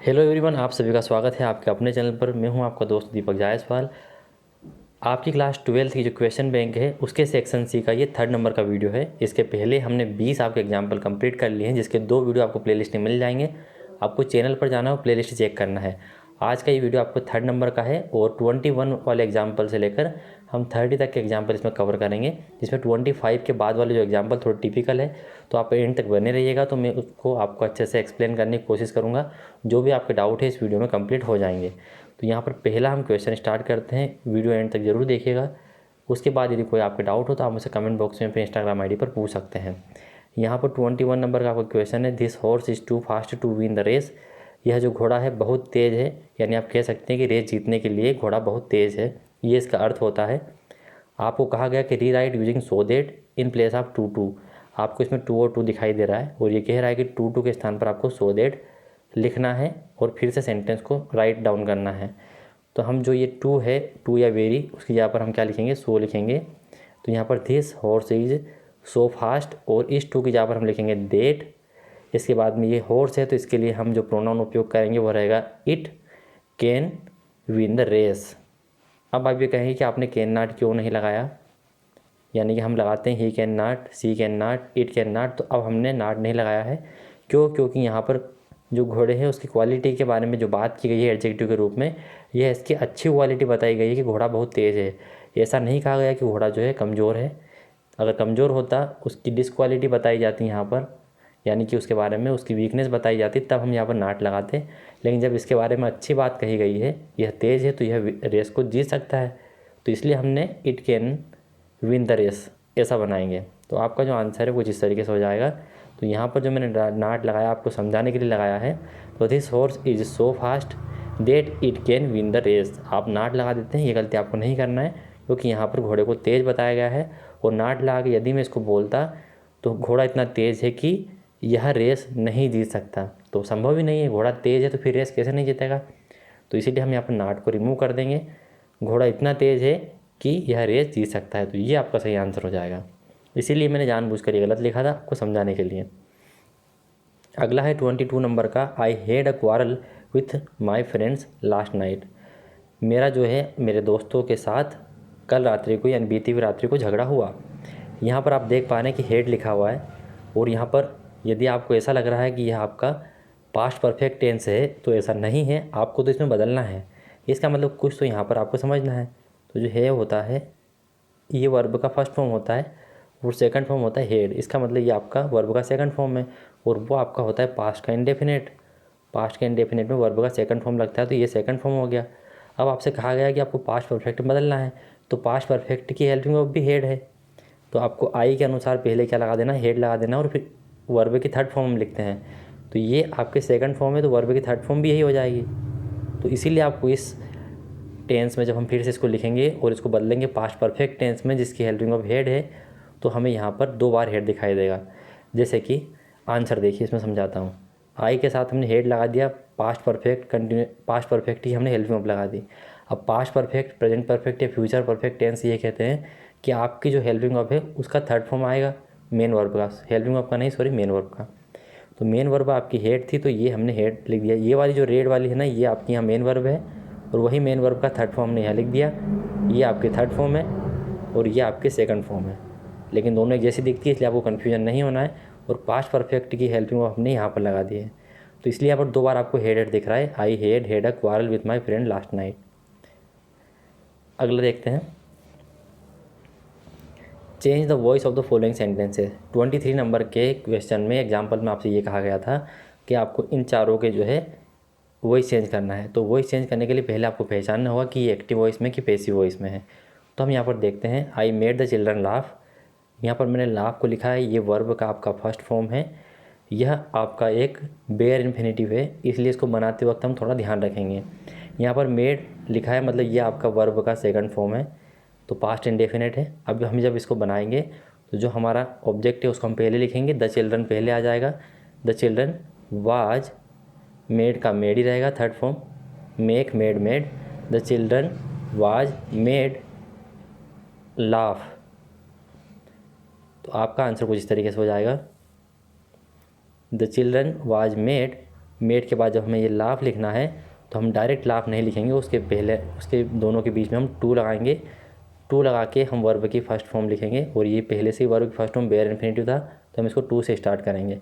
Hello everyone, आप सभी का स्वागत है आपके अपने चैनल पर। मैं हूं आपका दोस्त दीपक जायसवाल। आपकी क्लास 12th की जो क्वेश्चन बैंक है उसके सेक्शन सी का ये 3rd नंबर का वीडियो है। इसके पहले हमने 20 आपके एग्जाम्पल कंप्लीट कर लिए हैं, जिसके 2 वीडियो आपको प्लेलिस्ट में मिल जाएंगे। आपको चैनल पर जाना हो, प्लेलिस्ट चेक करना है। आज का ये वीडियो आपको 3rd नंबर का है और 21 वाले एग्जाम्पल से लेकर हम 30 तक के एग्जाम्पल इसमें कवर करेंगे, जिसमें 25 के बाद वाले जो एग्जाम्पल थोड़ा टिपिकल है। तो आप एंड तक बने रहिएगा, तो मैं उसको आपको अच्छे से एक्सप्लेन करने की कोशिश करूँगा। जो भी आपके डाउट है इस वीडियो में कंप्लीट हो जाएंगे। तो यहाँ पर पहला हम क्वेश्चन स्टार्ट करते हैं, वीडियो एंड तक ज़रूर देखिएगा। उसके बाद यदि कोई आपके डाउट हो तो आप मुझसे कमेंट बॉक्स में अपने इंस्टाग्राम आईडी पर पूछ सकते हैं। यहाँ पर 21 नंबर का आपका क्वेश्चन है, this horse is too fast to win the race. यह जो घोड़ा है बहुत तेज़ है, यानी आप कह सकते हैं कि रेस जीतने के लिए घोड़ा बहुत तेज़ है, ये इसका अर्थ होता है। आपको कहा गया कि rewrite using so that in place of too to. आपको इसमें टू और टू दिखाई दे रहा है और ये कह रहा है कि टू टू के स्थान पर आपको सो देट लिखना है और फिर से सेंटेंस को राइट डाउन करना है। तो हम जो ये टू है, टू या वेरी, उसकी जगह पर हम क्या लिखेंगे, सो लिखेंगे। तो यहाँ पर this horse is so fast, और इस टू की जगह पर हम लिखेंगे देट। इसके बाद में ये हॉर्स है तो इसके लिए हम जो प्रोनाउन उपयोग करेंगे वो रहेगा it can win the race. अब आप ये कहेंगे कि आपने कैन नॉट क्यों नहीं लगाया, यानी कि हम लगाते हैं he can not, she can not, it can not. तो अब हमने नॉट नहीं लगाया है, क्योंकि यहाँ पर जो घोड़े हैं उसकी क्वालिटी के बारे में जो बात की गई है एडजेक्टिव के रूप में, यह इसकी अच्छी क्वालिटी बताई गई है कि घोड़ा बहुत तेज़ है। ऐसा नहीं कहा गया कि घोड़ा जो है कमज़ोर है। अगर कमज़ोर होता, उसकी डिसक्वालिटी बताई जाती यहाँ पर, यानी कि उसके बारे में उसकी वीकनेस बताई जाती, तब हम यहाँ पर नाट लगाते। लेकिन जब इसके बारे में अच्छी बात कही गई है, यह तेज़ है तो यह रेस को जीत सकता है, तो इसलिए हमने it can win the race ऐसा बनाएंगे। तो आपका जो आंसर है कुछ इस तरीके से हो जाएगा। तो यहाँ पर जो मैंने नाट लगाया आपको समझाने के लिए लगाया है, तो this horse is so fast that it can win the race. आप नाट लगा देते हैं, ये गलती आपको नहीं करना है, क्योंकि यहाँ पर घोड़े को तेज़ बताया गया है। और नाट लगा के यदि मैं इसको बोलता तो घोड़ा इतना तेज़ है कि यह रेस नहीं जीत सकता, तो संभव ही नहीं है। घोड़ा तेज़ है तो फिर रेस कैसे नहीं जीतेगा। तो इसीलिए हम यहाँ पर नाट को रिमूव कर देंगे। घोड़ा इतना तेज़ है कि यह रेस जीत सकता है, तो ये आपका सही आंसर हो जाएगा। इसीलिए मैंने जानबूझकर ये गलत लिखा था आपको समझाने के लिए। अगला है 22 नंबर का, I had a quarrel with my friends last night. मेरा जो है मेरे दोस्तों के साथ कल रात्रि को, यानी बीती हुई रात्रि को झगड़ा हुआ। यहाँ पर आप देख पा रहे हैं कि हेड लिखा हुआ है, और यहाँ पर यदि आपको ऐसा लग रहा है कि यह आपका पास्ट परफेक्ट टेंस है, तो ऐसा नहीं है, आपको तो इसमें बदलना है। इसका मतलब कुछ तो यहाँ पर आपको समझना है। तो जो है होता है, ये वर्ब का फर्स्ट फॉर्म होता है और सेकंड फॉर्म होता है हेड। इसका मतलब ये आपका वर्ब का सेकंड फॉर्म है, और वो आपका होता है पास्ट का इंडेफिनेट। पास्ट के इंडेफिनेट में वर्ब का सेकंड फॉर्म लगता है, तो ये सेकंड फॉर्म हो गया। अब आपसे कहा गया कि आपको पास्ट परफेक्ट में बदलना है, तो पास्ट परफेक्ट की हेल्पिंग वर्ब भी हेड है। तो आपको आई के अनुसार पहले क्या लगा देना, हेड लगा देना, और फिर वर्ब की थर्ड फॉर्म लिखते हैं। तो ये आपके सेकंड फॉर्म है, तो वर्ब की थर्ड फॉर्म भी यही हो जाएगी। तो इसीलिए आपको इस टेंस में जब हम फिर से इसको लिखेंगे और इसको बदलेंगे पास्ट परफेक्ट टेंस में, जिसकी हेल्पिंग ऑफ हेड है, तो हमें यहाँ पर 2 बार हेड दिखाई देगा। जैसे कि आंसर देखिए, इसमें समझाता हूँ। आई के साथ हमने हेड लगा दिया, past perfect continue, past perfect ही हमने हेल्पिंग ऑफ लगा दी। अब पास्ट परफेक्ट, प्रेजेंट परफेक्ट या फ्यूचर परफेक्ट टेंस ये कहते हैं कि आपकी जो हेल्पिंग ऑफ है उसका थर्ड फॉर्म आएगा मेन वर्ब का, हेल्पिंग ऑफ का नहीं, सॉरी, मेन वर्ब का। तो मेन वर्ब आपकी हेड थी, तो ये हमने हेड लिख दिया। ये वाली जो रेड वाली है ना, ये आपकी यहाँ मेन वर्ब है, और वही मेन वर्ब का थर्ड फॉर्म हमने यहाँ लिख दिया। ये आपके थर्ड फॉर्म है और ये आपके सेकंड फॉर्म है, लेकिन दोनों एक जैसी दिखती है, इसलिए आपको कन्फ्यूजन नहीं होना है। और पास्ट परफेक्ट की हेल्पिंग वर्ब हमने यहाँ पर लगा दी है, तो इसलिए यहाँ पर 2 बार आपको हेड दिख रहा है, I had a quarrel with my friend last night. अगला देखते हैं, change the voice of the following sentences. 23 number के क्वेश्चन में एग्जाम्पल में आपसे ये कहा गया था कि आपको इन चारों के जो है वॉइस चेंज करना है। तो वॉइस चेंज करने के लिए पहले आपको पहचानना होगा कि ये एक्टिव वॉइस में कि पैसिव वॉइस में है। तो हम यहाँ पर देखते हैं, I made the children laugh. यहाँ पर मैंने लाफ को लिखा है, ये वर्ब का आपका फर्स्ट फॉर्म है। यह आपका एक बेयर इन्फिनेटिव है, इसलिए इसको बनाते वक्त हम थोड़ा ध्यान रखेंगे। यहाँ पर मेड लिखा है, मतलब ये आपका वर्ब का सेकंड फॉर्म है, तो पास्ट इंडेफिनेट है। अब हम जब इसको बनाएंगे तो जो हमारा ऑब्जेक्ट है उसको हम पहले लिखेंगे, द चिल्ड्रन पहले आ जाएगा। द चिल्ड्रन वाज, मेड का मेड ही रहेगा third form, make made made. The children was made laugh. तो आपका आंसर कुछ इस तरीके से हो जाएगा, the children was made made के बाद जब हमें ये लाभ लिखना है तो हम डायरेक्ट लाभ नहीं लिखेंगे, उसके पहले उसके दोनों के बीच में हम टू लगाएंगे। टू लगा के हम वर्ब की फ़र्स्ट फॉर्म लिखेंगे, और ये पहले से ही वर्ब की फर्स्ट फॉर्म बेयर इन्फिनेटिव था तो हम इसको टू से स्टार्ट करेंगे।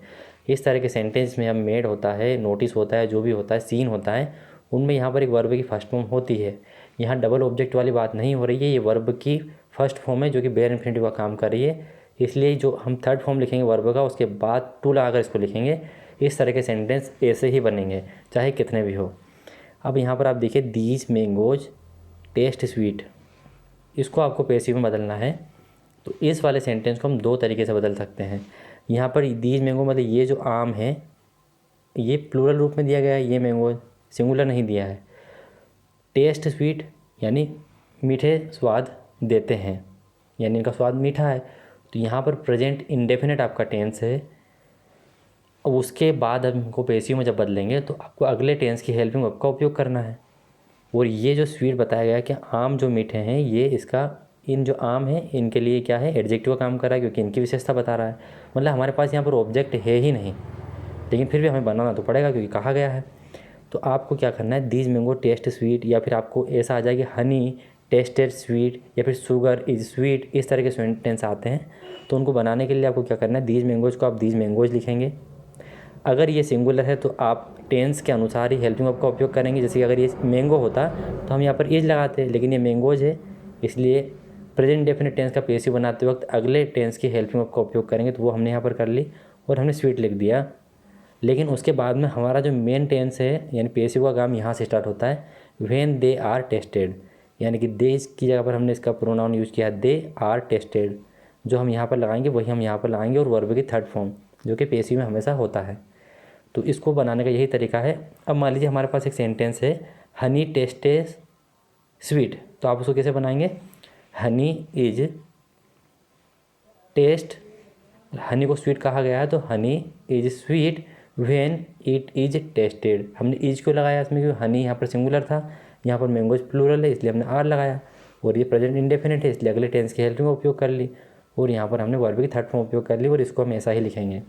इस तरह के सेंटेंस में हम मेड होता है, नोटिस होता है, जो भी होता है, सीन होता है, उनमें यहाँ पर एक वर्ब की फर्स्ट फॉर्म होती है। यहाँ डबल ऑब्जेक्ट वाली बात नहीं हो रही है, ये वर्ब की फर्स्ट फॉर्म है जो कि बेयर इन्फिनेटिव का काम कर रही है। इसलिए जो हम थर्ड फॉर्म लिखेंगे वर्ब का, उसके बाद टू लगाकर इसको लिखेंगे। इस तरह के सेंटेंस ऐसे ही बनेंगे चाहे कितने भी हो। अब यहाँ पर आप देखिए, दीज मैंगोज टेस्ट स्वीट, इसको आपको पैसिव में बदलना है। तो इस वाले सेंटेंस को हम दो तरीके से बदल सकते हैं। यहाँ पर दीज मैंगो मतलब ये जो आम है ये प्लूरल रूप में दिया गया है, ये मैंगो सिंगुलर नहीं दिया है। टेस्ट स्वीट यानी मीठे स्वाद देते हैं, यानी इनका स्वाद मीठा है। तो यहाँ पर प्रेजेंट इंडेफिनेट आपका टेंस है। अब उसके बाद हमको पैसिव में जब बदलेंगे तो आपको अगले टेंस की हेल्पिंग वर्ब का उपयोग करना है। और ये जो स्वीट बताया गया है कि आम जो मीठे हैं, ये इसका इन जो आम हैं इनके लिए क्या है, एडजेक्टिव का काम कर रहा है, क्योंकि इनकी विशेषता बता रहा है। मतलब हमारे पास यहाँ पर ऑब्जेक्ट है ही नहीं, लेकिन फिर भी हमें बनाना तो पड़ेगा क्योंकि कहा गया है। तो आपको क्या करना है, दीज मैंगो टेस्ट स्वीट, या फिर आपको ऐसा आ जाए कि हनी टेस्टेड स्वीट, या फिर शुगर इज स्वीट, इस तरह के सेंटेंस आते हैं। तो उनको बनाने के लिए आपको क्या करना है, दीज मैंगोज को आप दीज मैंगोज लिखेंगे। अगर ये सिंगुलर है तो आप टेंस के अनुसार ही हेल्पिंग वर्ब का उपयोग करेंगे। जैसे कि अगर ये मैंगो होता तो हम यहाँ पर इज लगाते, लेकिन ये मैंगोज है, इसलिए प्रेजेंट डेफिनेट टेंस का पैसिव बनाते वक्त अगले टेंस की हेल्पिंग वर्ब का उपयोग करेंगे। तो वो हमने यहाँ पर कर ली और हमने स्वीट लिख दिया। लेकिन उसके बाद में हमारा जो मेन टेंस है यानी पैसिव का काम यहाँ से स्टार्ट होता है, व्हेन दे आर टेस्टेड, यानी कि दे की जगह पर हमने इसका प्रोनाउन यूज़ किया, दे आर टेस्टेड। जो हम यहाँ पर लगाएंगे वही हम यहाँ पर लगाएंगे, और वर्ब की थर्ड फॉर्म जो कि पैसिव में हमेशा होता है। तो इसको बनाने का यही तरीका है। अब मान लीजिए हमारे पास एक सेंटेंस है, हनी टेस्टेस स्वीट, तो आप उसको कैसे बनाएंगे, हनी इज टेस्ट, हनी को स्वीट कहा गया है तो honey is sweet when it is tested. हमने इज क्यों लगाया इसमें, क्योंकि हनी यहाँ पर सिंगुलर था, यहाँ पर मैंगोज प्लूरल है, इसलिए हमने आर लगाया। और ये प्रेजेंट इंडेफिनिट है, इसलिए अगले टेंस की हेल्पिंग का उपयोग कर ली, और यहाँ पर हमने वर्ब की थर्ड फॉर्म उपयोग कर ली, और इसको हम ऐसा ही लिखेंगे।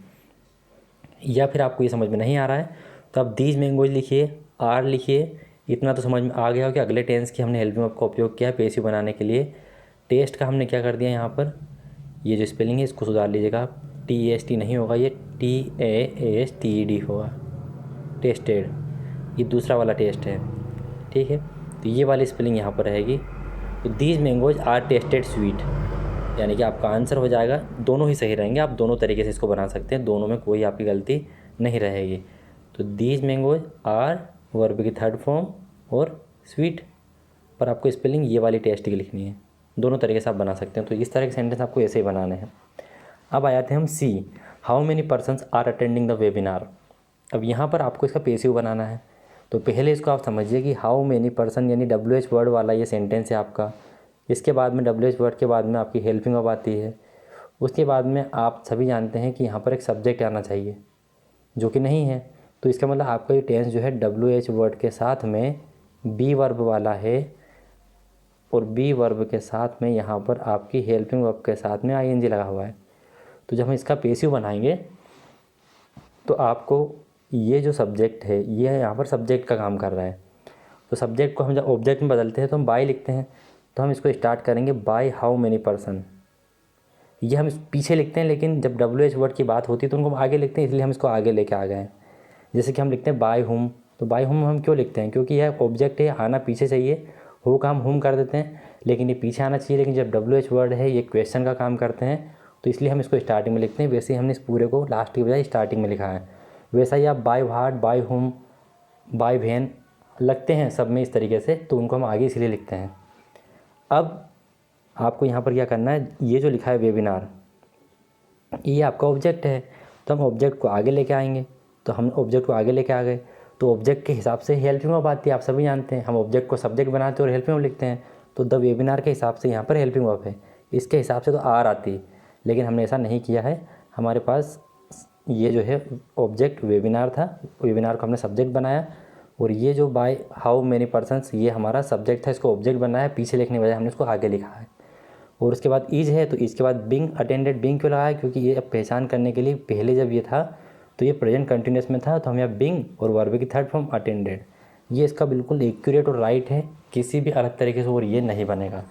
या फिर आपको ये समझ में नहीं आ रहा है तो आप दीज मैंगोज लिखिए, आर लिखिए, इतना तो समझ में आ गया हो कि अगले टेंस की हमने हेल्पिंग वर्ब का उपयोग किया पैसिव बनाने के लिए। टेस्ट का हमने क्या कर दिया, यहाँ पर ये जो स्पेलिंग है इसको सुधार लीजिएगा, TEST नहीं होगा, ये TASTED होगा, टेस्टेड, ये दूसरा वाला टेस्ट है, ठीक है। तो ये वाली स्पेलिंग यहाँ पर रहेगी। तो these mangoes are tasted sweet, यानी कि आपका आंसर हो जाएगा, दोनों ही सही रहेंगे, आप दोनों तरीके से इसको बना सकते हैं, दोनों में कोई आपकी गलती नहीं रहेगी। तो दीज मैंगोज आर वर्ब की थर्ड फॉर्म और स्वीट, पर आपको स्पेलिंग ये वाली टेस्ट की लिखनी है, दोनों तरीके से आप बना सकते हैं। तो इस तरह के सेंटेंस आपको ऐसे ही बनाने हैं। अब आ जाते हैं हम see, how many persons are attending the webinar. अब यहाँ पर आपको इसका पैसिव बनाना है। तो पहले इसको आप समझिए कि हाउ मेनी पर्सन यानी WH वर्ड वाला ये सेंटेंस है आपका। इसके बाद में WH वर्ड के बाद में आपकी हेल्पिंग वर्ब आती है। उसके बाद में आप सभी जानते हैं कि यहाँ पर एक सब्जेक्ट आना चाहिए, जो कि नहीं है। तो इसका मतलब आपका ये टेंस जो है WH वर्ड के साथ में बी वर्ब वाला है, और बी वर्ब के साथ में यहाँ पर आपकी हेल्पिंग वर्ब के साथ में ING लगा हुआ है। तो जब हम इसका पैसिव बनाएंगे तो आपको ये जो सब्जेक्ट है ये यहाँ पर सब्जेक्ट का काम कर रहा है। तो सब्जेक्ट को हम जब ऑब्जेक्ट में बदलते हैं तो हम बाय लिखते हैं। तो हम इसको स्टार्ट करेंगे बाय हाउ मेनी पर्सन, ये हम पीछे लिखते हैं, लेकिन जब WH वर्ड की बात होती है तो उनको हम आगे लिखते हैं, इसलिए हम इसको आगे लेके आ गए हैं। जैसे कि हम लिखते हैं बाय हुम, तो बाय हुम हम क्यों लिखते हैं, क्योंकि यह ऑब्जेक्ट है, आना पीछे चाहिए, हो का हम हुम कर देते हैं, लेकिन ये पीछे आना चाहिए। लेकिन जब WH वर्ड है ये क्वेश्चन का काम करते हैं, तो इसलिए हम इसको स्टार्टिंग में लिखते हैं। वैसे ही हमने इस पूरे को लास्ट की बजाय स्टार्टिंग में लिखा है। वैसा ही आप by heart, by whom, by when लगते हैं सब में इस तरीके से, तो उनको हम आगे इसलिए लिखते हैं। अब आपको यहाँ पर क्या करना है, ये जो लिखा है वेबिनार, ये आपका ऑब्जेक्ट है, तो हम ऑब्जेक्ट को आगे लेके आएंगे। तो हम ऑब्जेक्ट को आगे लेके आ गए, तो ऑब्जेक्ट के हिसाब से हेल्पिंग वर्ब आती है, आप सभी जानते हैं। हम ऑब्जेक्ट को सब्जेक्ट बनाते हैं और हेल्पिंग वर्ब लिखते हैं। तो द वेबिनार के हिसाब से यहाँ पर हेल्पिंग वर्ब है, इसके हिसाब से तो आर आती, लेकिन हमने ऐसा नहीं किया है। हमारे पास ये जो है ऑब्जेक्ट वेबिनार था, वेबिनार को हमने सब्जेक्ट बनाया, और ये जो बाय हाउ मेनी पर्सन्स ये हमारा सब्जेक्ट था, इसको ऑब्जेक्ट बनाया, पीछे लिखने की बजाय हमने इसको आगे लिखा है। और उसके बाद इज है, तो इसके बाद बिंग अटेंडेड, बिंग क्यों लगाया, क्योंकि ये अब पहचान करने के लिए, पहले जब ये था तो ये प्रेजेंट कंटिन्यूस में था, तो हम यहाँ बिंग और वर्ब की थर्ड फॉर्म अटेंडेड, ये इसका बिल्कुल एक्यूरेट और राइट है, किसी भी अलग तरीके से और ये नहीं बनेगा।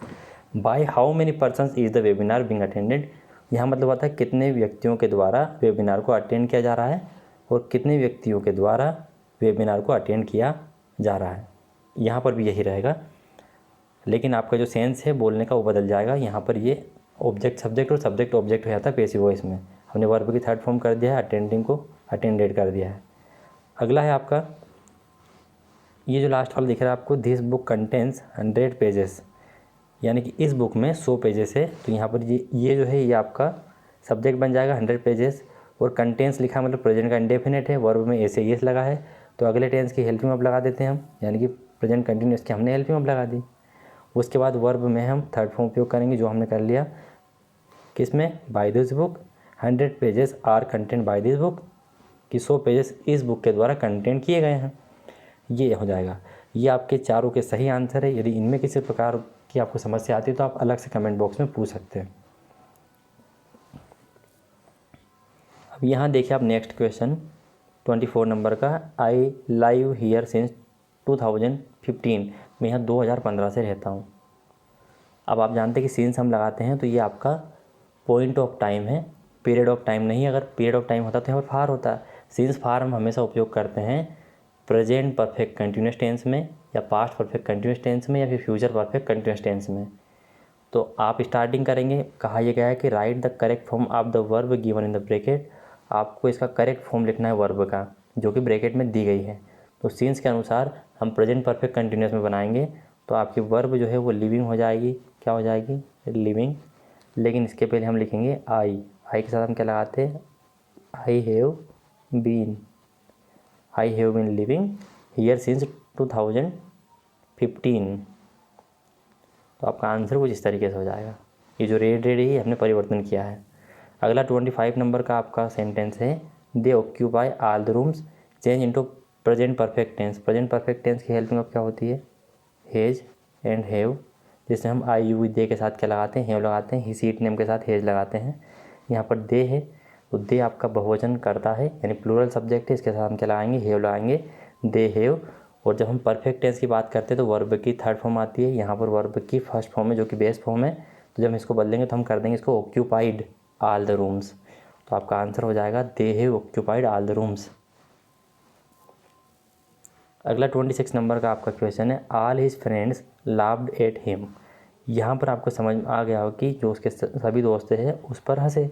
By how many persons is the webinar being attended, यहाँ मतलब आता है कितने व्यक्तियों के द्वारा वेबिनार को अटेंड किया जा रहा है और कितने व्यक्तियों के द्वारा वेबिनार को अटेंड किया जा रहा है। यहाँ पर भी यही रहेगा, लेकिन आपका जो सेंस है बोलने का वो बदल जाएगा। यहाँ पर ये ऑब्जेक्ट सब्जेक्ट और सब्जेक्ट ऑब्जेक्ट हो जाता है पैसिव वॉइस में। हमने वर्ब की थर्ड फॉर्म कर दिया है, अटेंडिंग को अटेंडेड कर दिया है। अगला है आपका ये जो लास्ट वाला दिख रहा है आपको, दिस बुक कंटेंस 100 पेजेस, यानी कि इस बुक में 100 पेजेस है। तो यहाँ पर ये जो है ये आपका सब्जेक्ट बन जाएगा 100 पेजेस, और कंटेंस लिखा मतलब प्रेजेंट का इंडेफिनेट है, वर्ब में ऐसे यस लगा है, तो अगले टेंस की हेल्पिंग वर्ब लगा देते हैं हम, यानी कि प्रेजेंट कंटिन्यूस की हमने हेल्पिंग वर्ब लगा दी। उसके बाद वर्ब में हम थर्ड फॉर्म उपयोग करेंगे जो हमने कर लिया किसमें, by this book 100 pages are content by this book, कि 100 पेजेस इस बुक के द्वारा कंटेंट किए गए हैं। ये हो जाएगा। ये आपके चारों के सही आंसर है। यदि इनमें किसी प्रकार की आपको समस्या आती है तो आप अलग से कमेंट बॉक्स में पूछ सकते हैं। अब यहाँ देखिए आप नेक्स्ट क्वेश्चन 24 नंबर का, आई लाइव हियर सिंस 2015, मैं यहाँ 2015 से रहता हूँ। अब आप जानते हैं कि सिंस हम लगाते हैं तो ये आपका पॉइंट ऑफ टाइम है, पीरियड ऑफ टाइम नहीं। अगर पीरियड ऑफ टाइम होता तो यहाँ पर फार होता। सिंस फार हम हमेशा उपयोग करते हैं प्रेजेंट परफेक्ट कंटिन्यूस टेंस में, या पास्ट परफेक्ट कंटिन्यूस टेंस में, या फिर फ्यूचर परफेक्ट कंटिन्यूस टेंस में। तो आप स्टार्टिंग करेंगे, कहा यह गया है कि right the correct form of the verb given in the bracket, आपको इसका करेक्ट फॉर्म लिखना है वर्ब का जो कि ब्रैकेट में दी गई है। तो सिंस के अनुसार हम प्रेजेंट परफेक्ट कंटिन्यूस में बनाएंगे, तो आपकी वर्ब जो है वो लिविंग हो जाएगी। क्या हो जाएगी, लिविंग। लेकिन इसके पहले हम लिखेंगे आई के साथ हम क्या लगाते हैं, I have been living here since 2015। तो आपका आंसर कुछ इस तरीके से हो जाएगा। ये जो रेड ही हमने परिवर्तन किया है। अगला 25 नंबर का आपका सेंटेंस है, they occupy all the rooms, change into present perfect tense. प्रेजेंट परफेक्ट टेंस की हेल्पिंग ऑफ क्या होती है, हैज एंड हैव, जिससे हम आई यू दे के साथ क्या लगाते हैं, हैव लगाते हैं। ही सीट नेम के साथ हैज लगाते हैं। यहाँ पर दे है तो दे आपका बहुवचन करता है, यानी प्लूरल सब्जेक्ट है, इसके साथ हम क्या लगाएंगे, हैव लगाएंगे, दे हैव। और जब हम परफेक्ट टेंस की बात करते हैं तो वर्ब की थर्ड फॉर्म आती है, यहाँ पर वर्ब की फर्स्ट फॉर्म है जो कि बेस फॉर्म है। तो जब हम इसको बदलेंगे तो हम कर देंगे इसको ऑक्यूपाइड ऑल द रूम्स। तो आपका आंसर हो जाएगा they have occupied all the rooms. अगला 26 नंबर का आपका क्वेश्चन है, all his friends laughed at him. यहाँ पर आपको समझ में आ गया हो कि जो उसके सभी दोस्त हैं उस पर हंसे।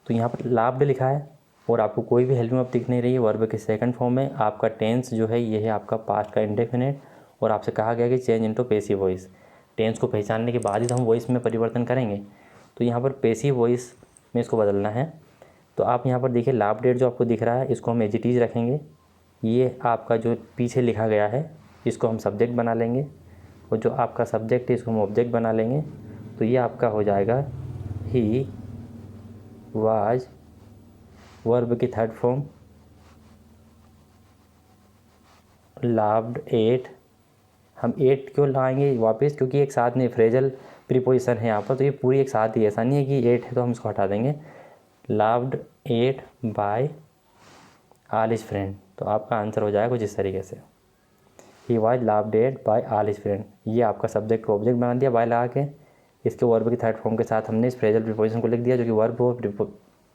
तो यहाँ पर लाफ्ड लिखा है और आपको कोई भी हेल्पिंग वर्ब दिख नहीं रही है, वर्ब के सेकंड फॉर्म में। आपका टेंस जो है ये है आपका पास्ट का इंडेफिनिट, और आपसे कहा गया कि change into passive voice. Tense को पहचानने के बाद ही तो हम वॉइस में परिवर्तन करेंगे। तो यहाँ पर पैसिव वॉइस में इसको बदलना है। तो आप यहाँ पर देखिए लाफ्ड एट जो आपको दिख रहा है इसको हम एज इट इज़ रखेंगे। ये आपका जो पीछे लिखा गया है इसको हम सब्जेक्ट बना लेंगे, और जो आपका सब्जेक्ट है इसको हम ऑब्जेक्ट बना लेंगे। तो ये आपका हो जाएगा ही वाज, वर्ब की थर्ड फॉर्म लाफ्ड एट। हम एट क्यों लाएंगे वापस, क्योंकि एक साथ में फ्रेजल प्रीपोजिशन है यहाँ पर, तो ये पूरी एक साथ ही, ऐसा नहीं है कि एट है तो हम इसको हटा देंगे। Laughed at by all his friend. तो आपका आंसर हो जाएगा कुछ इस तरीके से, he was laughed at by all his friend. ये आपका सब्जेक्ट को ऑब्जेक्ट बना दिया बाय लगा के, इसके वर्ब की थर्ड फॉर्म के साथ हमने इस फ्रेजल प्रीपोजिशन को लिख दिया जो कि वर्ब और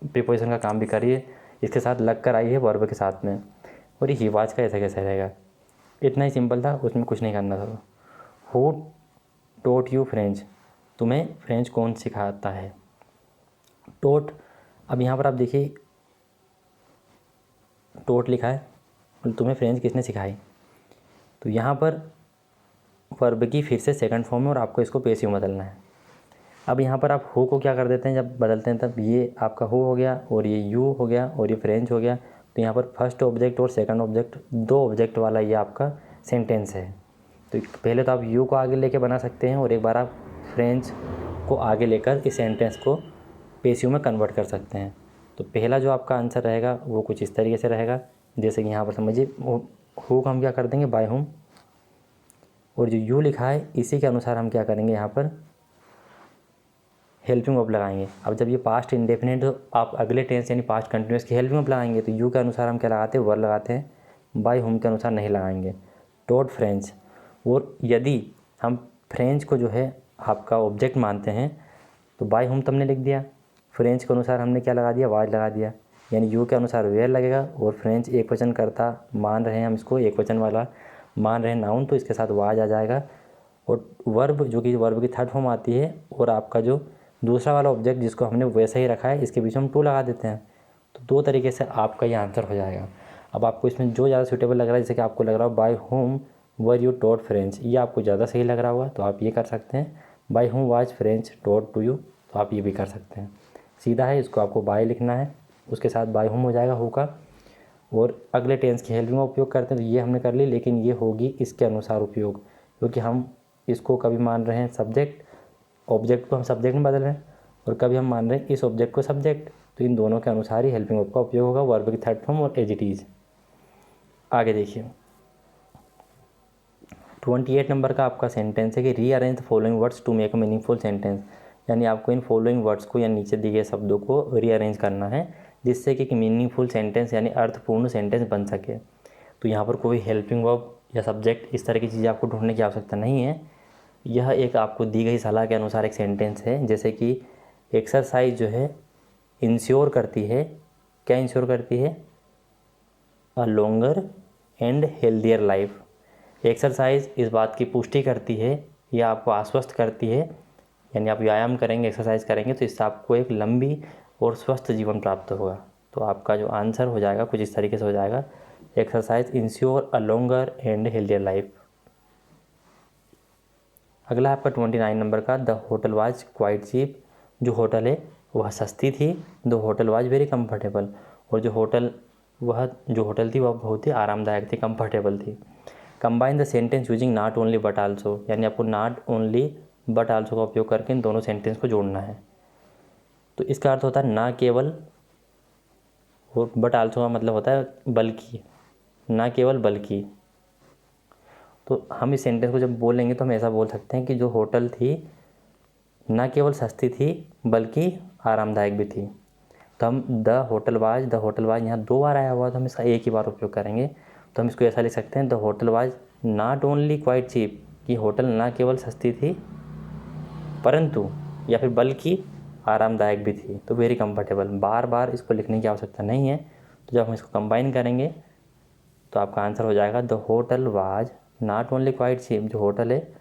प्रीपोजिशन का काम भी करिए, इसके साथ लग कर आई है वर्ब के साथ में। और ये ही वाज का ऐसा कैसे रहेगा, इतना ही सिंपल था, उसमें कुछ नहीं करना था। हु टोट यू फ्रेंच, तुम्हें फ्रेंच कौन सिखाता है। टोट, अब यहाँ पर आप देखिए टोट लिखा है, तुम्हें फ्रेंच किसने सिखाई। तो यहाँ पर वर्ब की फिर से सेकंड फॉर्म है और आपको इसको पैसिव में बदलना है। अब यहाँ पर आप हो को क्या कर देते हैं, जब बदलते हैं तब ये आपका हो हो गया और ये यू हो गया और ये फ्रेंच हो गया। तो यहाँ पर फर्स्ट ऑब्जेक्ट और सेकंड ऑब्जेक्ट, दो ऑब्जेक्ट वाला ये आपका सेंटेंस है। तो पहले तो आप यू को आगे लेके बना सकते हैं और एक बार आप फ्रेंच को आगे लेकर इस सेंटेंस को पैसिव में कन्वर्ट कर सकते हैं। तो पहला जो आपका आंसर रहेगा वो कुछ इस तरीके से रहेगा, जैसे कि यहाँ पर समझिए हु को हम क्या कर देंगे बाय हुम, और जो यू लिखा है इसी के अनुसार हम क्या करेंगे यहाँ पर हेल्पिंग वर्ब लगाएंगे। अब जब ये पास्ट इंडेफिनिट हो, आप अगले टेंस यानी पास्ट कंटिन्यूस की हेल्पिंग वर्ब लगाएंगे तो यू के अनुसार हम क्या लगाते हैं, वर लगाते हैं, बाय होम के अनुसार नहीं लगाएंगे। टॉट फ्रेंच, और यदि हम फ्रेंच को जो है आपका ऑब्जेक्ट मानते हैं तो बाय होम तो हमने लिख दिया, फ्रेंच के अनुसार हमने क्या लगा दिया, वाज लगा दिया, यानी यू के अनुसार वेयर लगेगा, और फ्रेंच एक वचन करता मान रहे हैं हम इसको, एक वचन वाला मान रहे हैं नाउन, तो इसके साथ वाज आ जाएगा। और वर्ब जो कि वर्ब की थर्ड फॉर्म आती है, और आपका जो दूसरा वाला ऑब्जेक्ट जिसको हमने वैसा ही रखा है, इसके बीच में हम टू लगा देते हैं। तो दो तरीके से आपका ये आंसर हो जाएगा। अब आपको इसमें जो ज़्यादा सूटेबल लग रहा है, जैसे कि आपको लग रहा हो by whom were you taught French, ये आपको ज़्यादा सही लग रहा होगा तो आप ये कर सकते हैं। By whom was French taught to you, तो आप ये भी कर सकते हैं। सीधा है, इसको आपको बाय लिखना है, उसके साथ बाय होम हो जाएगा हो का, और अगले टेंस की हेल्पिंग का उपयोग करते हैं तो ये हमने कर ली, लेकिन ये होगी इसके अनुसार उपयोग, क्योंकि हम इसको कभी मान रहे हैं सब्जेक्ट, ऑब्जेक्ट को हम सब्जेक्ट में बदल रहे हैं, और कभी हम मान रहे हैं इस ऑब्जेक्ट को सब्जेक्ट, तो इन दोनों के अनुसार ही हेल्पिंग वर्ब का उपयोग होगा, वर्ब की थर्ड फॉर्म और एज इट इज़। आगे देखिए 28 नंबर का आपका सेंटेंस है कि rearrange the following words to make a meaningful sentence, यानी आपको इन फॉलोइंग वर्ड्स को या नीचे दिए गए शब्दों को रीअरेंज करना है जिससे कि एक मीनिंगफुल सेंटेंस यानी अर्थपूर्ण सेंटेंस बन सके। तो यहाँ पर कोई हेल्पिंग वर्ब या सब्जेक्ट इस तरह की चीज़ें आपको ढूंढने की आवश्यकता नहीं है। यह एक आपको दी गई सलाह के अनुसार एक सेंटेंस है, जैसे कि एक्सरसाइज जो है इंश्योर करती है, क्या इंश्योर करती है, अ longer and healthier life. Exercise इस बात की पुष्टि करती है या आपको आश्वस्त करती है, यानी आप व्यायाम करेंगे, एक्सरसाइज करेंगे तो इससे आपको एक लंबी और स्वस्थ जीवन प्राप्त होगा। तो आपका जो आंसर हो जाएगा कुछ इस तरीके से हो जाएगा, exercise ensure a longer and healthier life. अगला आपका 29 नंबर का, the hotel was quite cheap, जो होटल है वह सस्ती थी, the hotel was very comfortable, और जो होटल थी वह बहुत ही आरामदायक थी, कंफर्टेबल थी। Combine the sentence using not only but also, यानी आपको नॉट ओनली बट आल्सो का उपयोग करके इन दोनों सेंटेंस को जोड़ना है। तो इसका अर्थ होता है ना केवल, और बट आल्सो का मतलब होता है बल्कि, ना केवल बल्कि। तो हम इस सेंटेंस को जब बोलेंगे तो हम ऐसा बोल सकते हैं कि जो होटल थी ना केवल सस्ती थी बल्कि आरामदायक भी थी। तो हम द होटल वाज यहाँ दो बार आया हुआ तो हम इसका एक ही बार उपयोग करेंगे, तो हम इसको ऐसा लिख सकते हैं, the hotel was not only quite cheap, कि होटल ना केवल सस्ती थी परंतु, या फिर बल्कि आरामदायक भी थी, तो वेरी कंफर्टेबल। बार बार इसको लिखने की आवश्यकता नहीं है। तो जब हम इसको कंबाइन करेंगे तो आपका आंसर हो जाएगा, the hotel was not only quite cheap, जो होटल है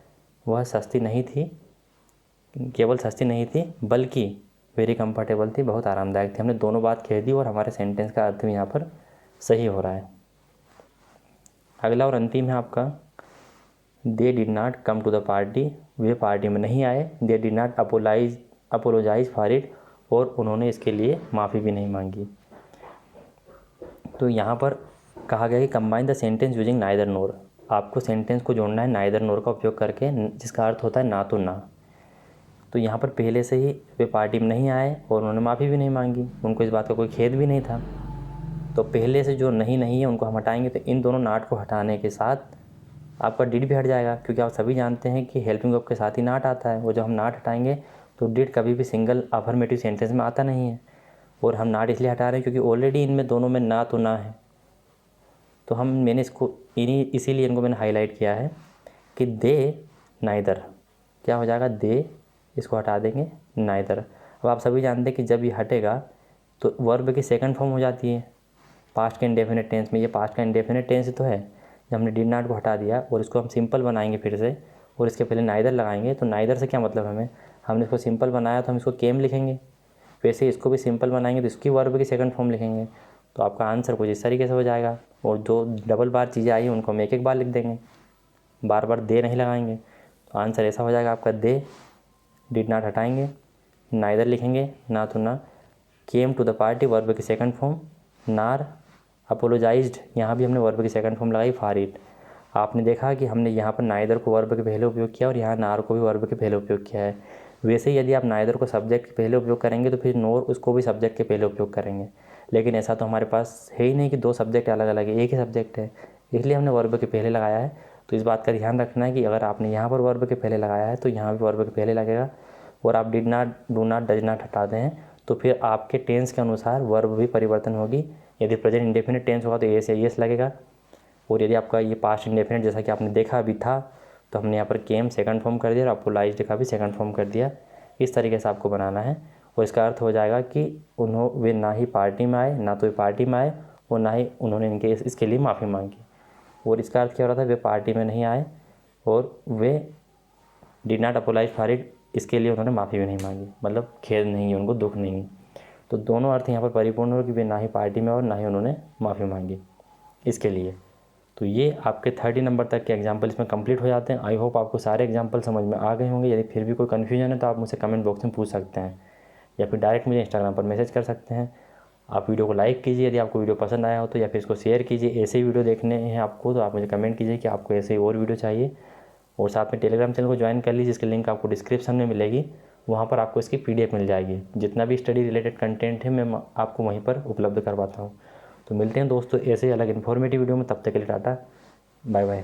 वह सस्ती नहीं थी, केवल सस्ती नहीं थी बल्कि वेरी कंफर्टेबल थी, बहुत आरामदायक थी। हमने दोनों बात कह दी और हमारे सेंटेंस का अर्थ भी यहाँ पर सही हो रहा है। अगला और अंतिम है आपका, they did not come to the party, वे पार्टी में नहीं आए, they did not apologise for it, और उन्होंने इसके लिए माफ़ी भी नहीं मांगी। तो यहाँ पर कहा गया कि combine the sentence using neither nor, आपको सेंटेंस को जोड़ना है नाइदर नोर का उपयोग करके, जिसका अर्थ होता है ना तो ना। तो यहाँ पर पहले से ही वे पार्टी में नहीं आए और उन्होंने माफ़ी भी नहीं मांगी, उनको इस बात का कोई खेद भी नहीं था। तो पहले से जो नहीं है उनको हम हटाएंगे, तो इन दोनों नाट को हटाने के साथ आपका डिड भी हट जाएगा, क्योंकि आप सभी जानते हैं कि हेल्पिंग वर्ब के साथ ही नाट आता है। वो जब हम नाट हटाएंगे तो डिड कभी भी सिंगल अफर्मेटिव सेंटेंस में आता नहीं है, और हम नाट इसलिए हटा रहे हैं क्योंकि ऑलरेडी इनमें दोनों में ना तो ना है। तो मैंने इसको इसीलिए इनको मैंने हाईलाइट किया है कि दे नाइदर, क्या हो जाएगा, दे, इसको हटा देंगे नाइदर। अब आप सभी जानते हैं कि जब ये हटेगा तो वर्ब की सेकंड फॉर्म हो जाती है पास्ट के इंडेफिनिट टेंस में। ये पास्ट का इंडेफिनिट टेंस ही तो है। जब हमने डिड नॉट को हटा दिया और इसको हम सिंपल बनाएंगे फिर से, और इसके पहले नाइदर लगाएंगे, तो नाइदर से क्या मतलब हमने इसको सिंपल बनाया तो हम इसको केम लिखेंगे, वैसे इसको भी सिंपल बनाएंगे तो इसकी वर्ब की सेकंड फॉर्म लिखेंगे। तो आपका आंसर कुछ इस तरीके से हो जाएगा, और जो डबल बार चीज़ें आई हैं उनको हम एक एक बार लिख देंगे, बार बार दे नहीं लगाएंगे। तो आंसर ऐसा हो जाएगा आपका, दे डिड नॉट हटाएंगे, नाइदर लिखेंगे ना तो ना, came to the party verb की सेकंड फॉर्म, नार, अपोलोजाइज्ड, यहाँ भी हमने वर्ब की सेकंड फॉर्म लगाई, फॉर इट। आपने देखा कि हमने यहाँ पर नाइदर को वर्ब के पहले उपयोग किया और यहाँ नार को भी वर्ब के पहले उपयोग किया है। वैसे ही यदि आप नाइदर को सब्जेक्ट के पहले उपयोग करेंगे तो फिर नोर उसको भी सब्जेक्ट के पहले उपयोग करेंगे, लेकिन ऐसा तो हमारे पास है ही नहीं कि दो सब्जेक्ट अलग अलग है, एक ही सब्जेक्ट है, इसलिए हमने वर्ब के पहले लगाया है। तो इस बात का ध्यान रखना है कि अगर आपने यहाँ पर वर्ब के पहले लगाया है तो यहाँ भी वर्ब के पहले लगेगा। और आप did not, do not, does not हटाते हैं तो फिर आपके टेंस के अनुसार वर्ब भी परिवर्तन होगी। यदि प्रेजेंट इंडेफिनिट टेंस होगा तो ए से येस लगेगा, और यदि आपका ये पास्ट इंडेफिनिट जैसा कि आपने देखा अभी था तो हमने यहाँ पर केम सेकंड फॉर्म कर दिया और आपको लाइज का भी सेकंड फॉर्म कर दिया। इस तरीके से आपको बनाना है और इसका अर्थ हो जाएगा कि वे ना ही पार्टी में आए, ना तो वे पार्टी में आए और ना ही उन्होंने इनके इसके लिए माफ़ी मांगी। और इसका अर्थ क्या हो रहा था, वे पार्टी में नहीं आए और they did not apologise for it, इसके लिए उन्होंने माफ़ी भी नहीं मांगी, मतलब खेद नहीं है उनको, दुख नहीं। तो दोनों अर्थ यहाँ पर परिपूर्ण हो कि वे ना ही पार्टी में और ना ही उन्होंने माफ़ी मांगी इसके लिए। तो ये आपके 30 नंबर तक के एग्जाम्पल इसमें कंप्लीट हो जाते हैं। आई होप आपको सारे एग्जाम्पल समझ में आ गए होंगे। यदि फिर भी कोई कन्फ्यूजन है तो आप मुझसे कमेंट बॉक्स में पूछ सकते हैं या फिर डायरेक्ट मुझे इंस्टाग्राम पर मैसेज कर सकते हैं। आप वीडियो को लाइक कीजिए यदि आपको वीडियो पसंद आया हो तो, या फिर इसको शेयर कीजिए। ऐसे ही वीडियो देखने हैं आपको तो आप मुझे कमेंट कीजिए कि आपको ऐसे ही और वीडियो चाहिए। और साथ में टेलीग्राम चैनल को ज्वाइन कर लीजिए, जिसकी लिंक आपको डिस्क्रिप्शन में मिलेगी। वहाँ पर आपको इसकी PDF मिल जाएगी। जितना भी स्टडी रिलेटेड कंटेंट है मैं आपको वहीं पर उपलब्ध करवाता हूँ। तो मिलते हैं दोस्तों ऐसे ही अलग इन्फॉर्मेटिव वीडियो में, तब तक के लिए टाटा बाय बाय।